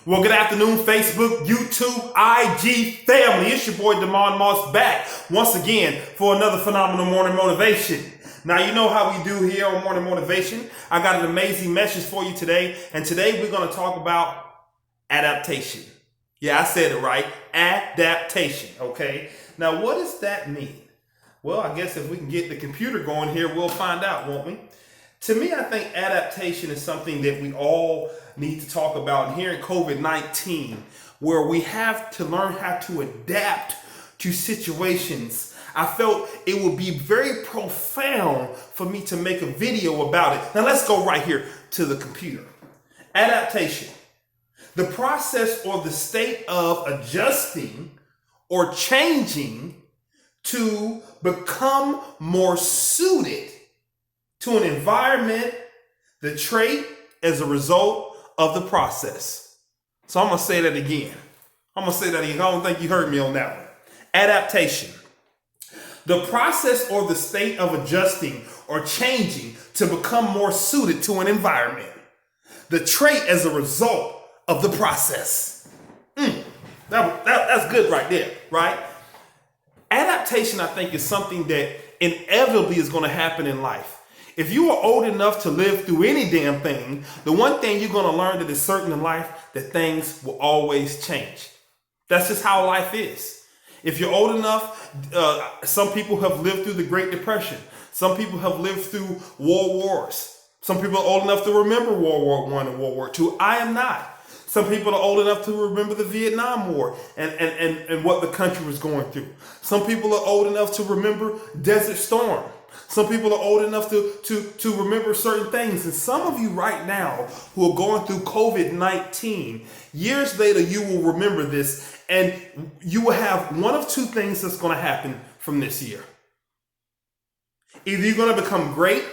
Well, good afternoon, Facebook, YouTube, IG family. It's your boy, Damon Moss, back once again for another phenomenal morning motivation. Now, you know how we do here on Morning Motivation. I got an amazing message for you today. And today we're going to talk about adaptation. Yeah, I said it right. Adaptation, okay? Now, what does that mean? Well, I guess if we can get the computer going here, we'll find out, won't we? To me, I think adaptation is something that we all need to talk about. And here in COVID-19, where we have to learn how to adapt to situations, I felt it would be very profound for me to make a video about it. Now let's go right here to the computer. Adaptation, the process or the state of adjusting or changing to become more suited to an environment, the trait as a result of the process. So I'm going to say that again. I don't think you heard me on that one. Adaptation, the process or the state of adjusting or changing to become more suited to an environment, the trait as a result of the process. That's good right there, right? Adaptation, I think, is something that inevitably is going to happen in life. If you are old enough to live through any damn thing, the one thing you're going to learn that is certain in life, that things will always change. That's just how life is. If you're old enough, some people have lived through the Great Depression. Some people have lived through world wars. Some people are old enough to remember World War I and World War II. I am not. Some people are old enough to remember the Vietnam War and what the country was going through. Some people are old enough to remember Desert Storm. Some people are old enough to remember certain things. And some of you right now who are going through COVID-19, years later, you will remember this and you will have one of two things that's going to happen from this year. Either you're going to become great,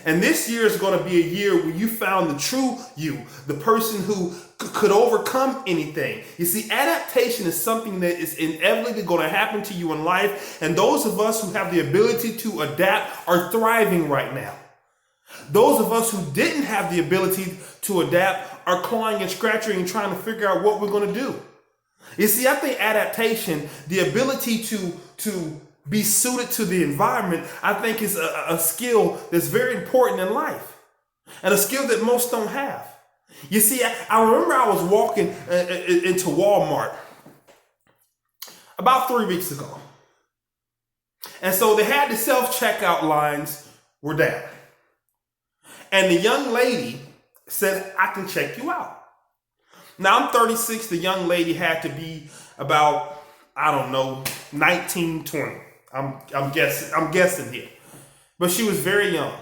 and this year is going to be a year where you found the true you, the person who could overcome anything. You see, adaptation is something that is inevitably going to happen to you in life. And those of us who have the ability to adapt are thriving right now. Those of us who didn't have the ability to adapt are clawing and scratching and trying to figure out what we're going to do. You see, I think adaptation, the ability to be suited to the environment, I think is a skill that's very important in life and a skill that most don't have. You see, I remember I was walking into Walmart about 3 weeks ago. And so they had the self-checkout lines were down. And the young lady said, "I can check you out." Now I'm 36. The young lady had to be about, 19, 20. I'm guessing here. But she was very young.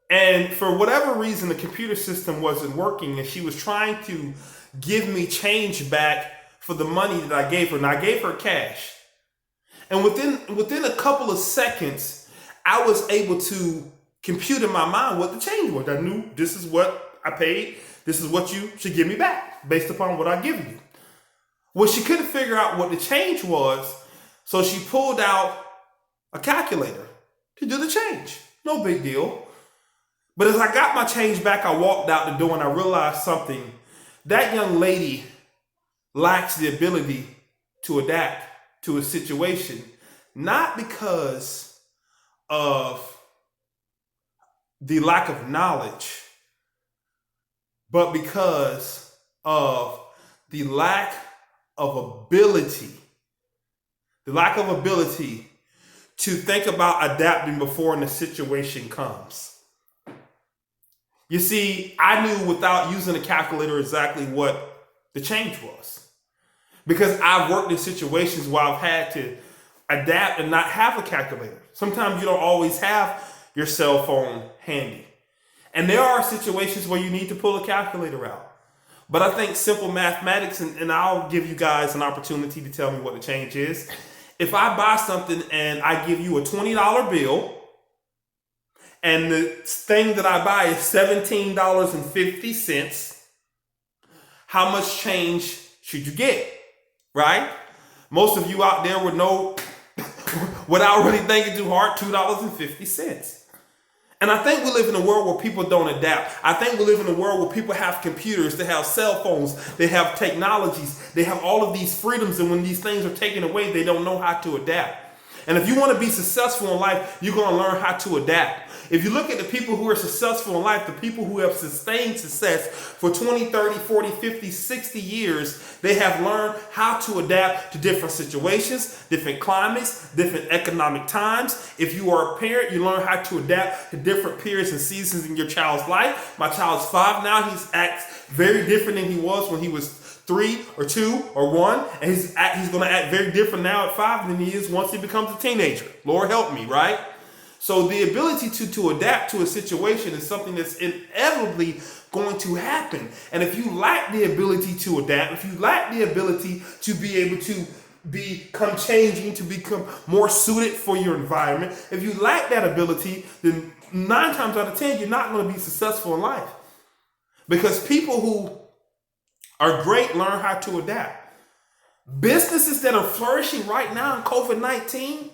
And for whatever reason, the computer system wasn't working, and she was trying to give me change back for the money that I gave her. And I gave her cash. And within a couple of seconds, I was able to compute in my mind what the change was. I knew this is what I paid. This is what you should give me back based upon what I've given you. Well, she couldn't figure out what the change was, so she pulled out a calculator to do the change. No big deal. But as I got my change back, I walked out the door and I realized something. That young lady lacks the ability to adapt to a situation, not because of the lack of knowledge, but because of the lack of ability. The lack of ability to think about adapting before the situation comes. You see, I knew without using a calculator exactly what the change was. Because I've worked in situations where I've had to adapt and not have a calculator. Sometimes you don't always have your cell phone handy. And there are situations where you need to pull a calculator out. But I think simple mathematics, and I'll give you guys an opportunity to tell me what the change is. If I buy something and I give you a $20 bill, and the thing that I buy is $17.50, how much change should you get, right? Most of you out there would know, without really thinking too hard, $2.50. And I think we live in a world where people don't adapt. I think we live in a world where people have computers, they have cell phones, they have technologies, they have all of these freedoms, and when these things are taken away, they don't know how to adapt. And if you want to be successful in life, you're going to learn how to adapt. If you look at the people who are successful in life, the people who have sustained success for 20, 30, 40, 50, 60 years, they have learned how to adapt to different situations, different climates, different economic times. If you are a parent, you learn how to adapt to different periods and seasons in your child's life. My child's 5 now. He acts very different than he was when he was 3 or 2 or 1, and he's going to act very different now at 5 than he is once he becomes a teenager. Lord help me, right? So the ability to adapt to a situation is something that's inevitably going to happen. And if you lack the ability to adapt, if you lack the ability to be able to become changing, to become more suited for your environment, if you lack that ability, then 9 times out of 10, you're not going to be successful in life. Because people who are great learn how to adapt. Businesses that are flourishing right now in COVID-19,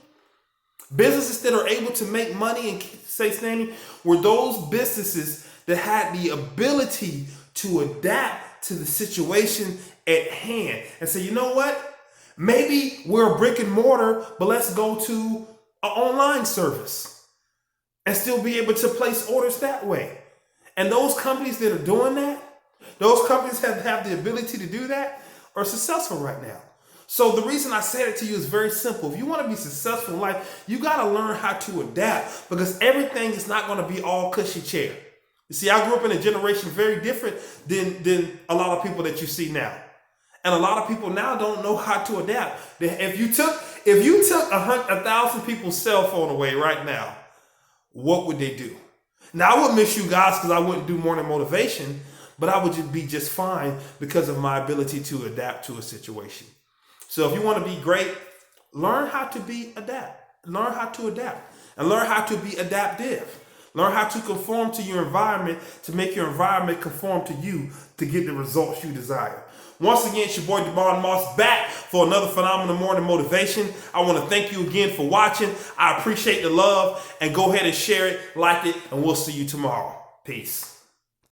businesses that are able to make money and stay standing, were those businesses that had the ability to adapt to the situation at hand and say, you know what? Maybe we're a brick and mortar, but let's go to an online service and still be able to place orders that way. And those companies that are doing that, those companies that have the ability to do that are successful right now. So the reason I said it to you is very simple. If you want to be successful in life, you got to learn how to adapt, because everything is not going to be all cushy chair. You see, I grew up in a generation very different than a lot of people that you see now. And a lot of people now don't know how to adapt. If you took 1,000 people's cell phone away right now, what would they do? Now, I wouldn't miss you guys because I wouldn't do morning motivation, but I would just be just fine because of my ability to adapt to a situation. So if you want to be great, learn how to learn how to adapt, and learn how to be adaptive. Learn how to conform to your environment, to make your environment conform to you, to get the results you desire. Once again, it's your boy Devon Moss back for another phenomenal morning motivation. I want to thank you again for watching. I appreciate the love, and go ahead and share it, like it, and we'll see you tomorrow. Peace.